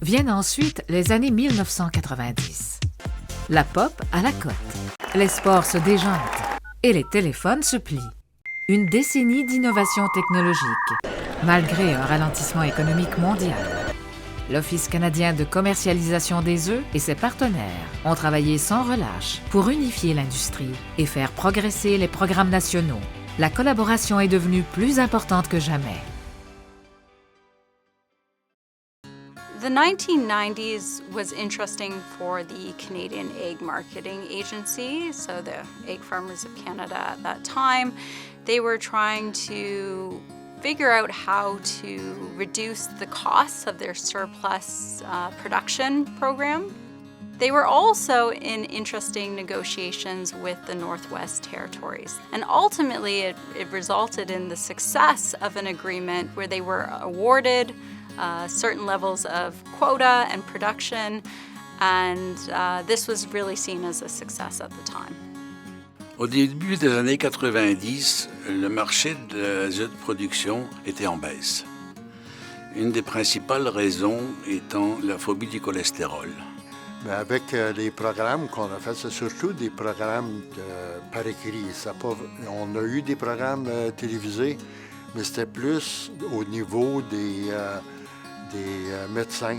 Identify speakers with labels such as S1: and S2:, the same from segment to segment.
S1: Viennent ensuite les années 1990. La pop à la cote, les sports se déjantent et les téléphones se plient. Une décennie d'innovation technologique, malgré un ralentissement économique mondial. L'Office canadien de commercialisation des œufs et ses partenaires ont travaillé sans relâche pour unifier l'industrie et faire progresser les programmes nationaux. La collaboration est devenue plus importante que jamais.
S2: The 1990s was interesting for the Canadian Egg Marketing Agency, so the Egg Farmers of Canada at that time. They were trying to figure out how to reduce the costs of their surplus production program. They were also in interesting negotiations with the Northwest Territories. And ultimately, it resulted in the success of an agreement where they were awarded certain levels of quota and production, and this was really seen as a success at the time.
S3: Au début des années 90, le marché de l'azot de production était en baisse. Une des principales raisons étant la phobie du cholestérol.
S4: Mais avec les programmes qu'on a faits, c'est surtout des programmes par écrit. On a eu des programmes télévisés, mais c'était plus au niveau des médecins,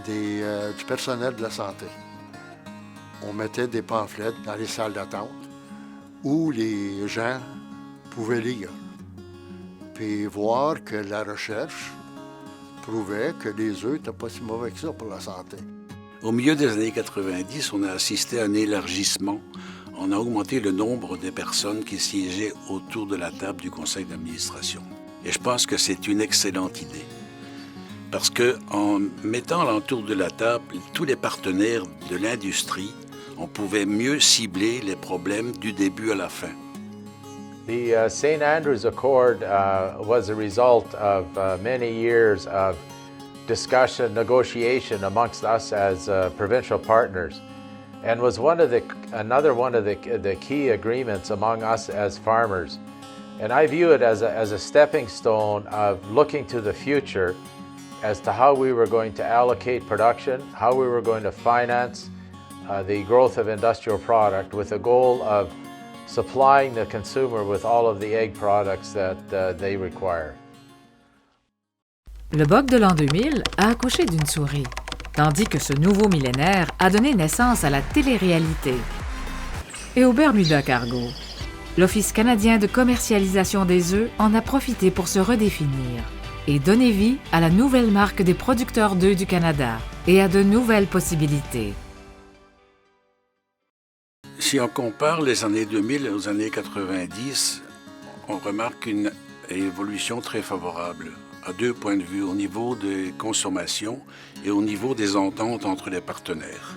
S4: du personnel de la santé. On mettait des pamphlets dans les salles d'attente où les gens pouvaient lire, puis voir que la recherche prouvait que les œufs n'étaient pas si mauvais que ça pour la santé.
S3: Au milieu des années 90, on a assisté à un élargissement. On a augmenté le nombre de personnes qui siégeaient autour de la table du conseil d'administration. Et je pense que c'est une excellente idée. Parce qu'en mettant l'entour de la table tous les partenaires de l'industrie, on pouvait mieux cibler les problèmes du début à la fin.
S5: The St. Andrews Accord was a result of many years of discussion, negotiation amongst us as provincial partners, and was another one of the key agreements among us as farmers. And I view it as a stepping stone of looking to the future as to how we were going to allocate production, how we were going to finance the growth of industrial product with the goal of supplying the consumer with all of the egg products that they require.
S1: Le bug de l'an 2000 a accouché d'une souris, tandis que ce nouveau millénaire a donné naissance à la télé-réalité. Et au Bermuda Cargo, l'Office canadien de commercialisation des œufs en a profité pour se redéfinir et donner vie à la nouvelle marque des producteurs d'œufs du Canada et à de nouvelles possibilités.
S3: Si on compare les années 2000 aux années 90, on remarque une évolution très favorable à deux points de vue, au niveau des consommations et au niveau des ententes entre les partenaires.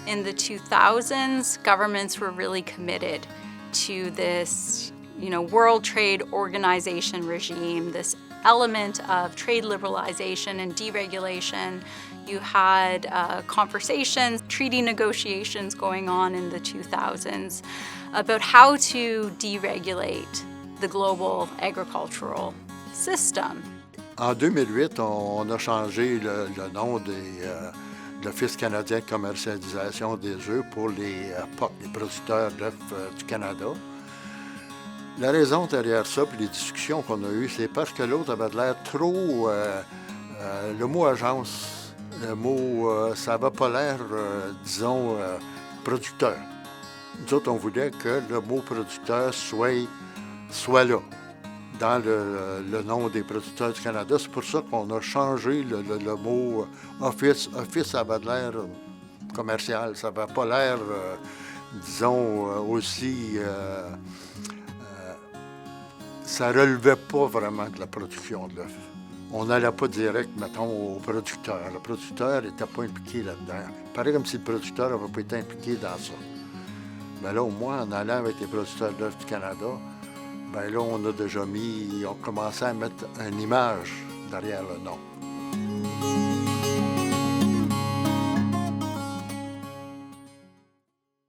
S2: In the 2000s, governments were really committed to this, World Trade Organization regime, this element of trade liberalization and deregulation. You had conversations, treaty negotiations going on in the 2000s about how to deregulate the global agricultural system.
S4: En 2008, on a changé le nom de l'Office canadien de commercialisation des œufs pour les POC, les producteurs d'œufs du Canada. La raison derrière ça, puis les discussions qu'on a eues, c'est parce que l'autre avait l'air trop... le mot agence, le mot... ça n'avait pas l'air, producteur. Nous autres, on voulait que le mot producteur soit là, dans le nom des producteurs du Canada. C'est pour ça qu'on a changé le mot office. Office, ça avait l'air commercial, ça n'avait pas l'air, aussi... ça ne relevait pas vraiment de la production de l'œuf. On n'allait pas direct, mettons, au producteur. Le producteur n'était pas impliqué là-dedans. Il paraît comme si le producteur n'avait pas été impliqué dans ça. Mais là, au moins, en allant avec les producteurs d'œufs du Canada, bien là, on a déjà on commençait à mettre une image derrière le nom.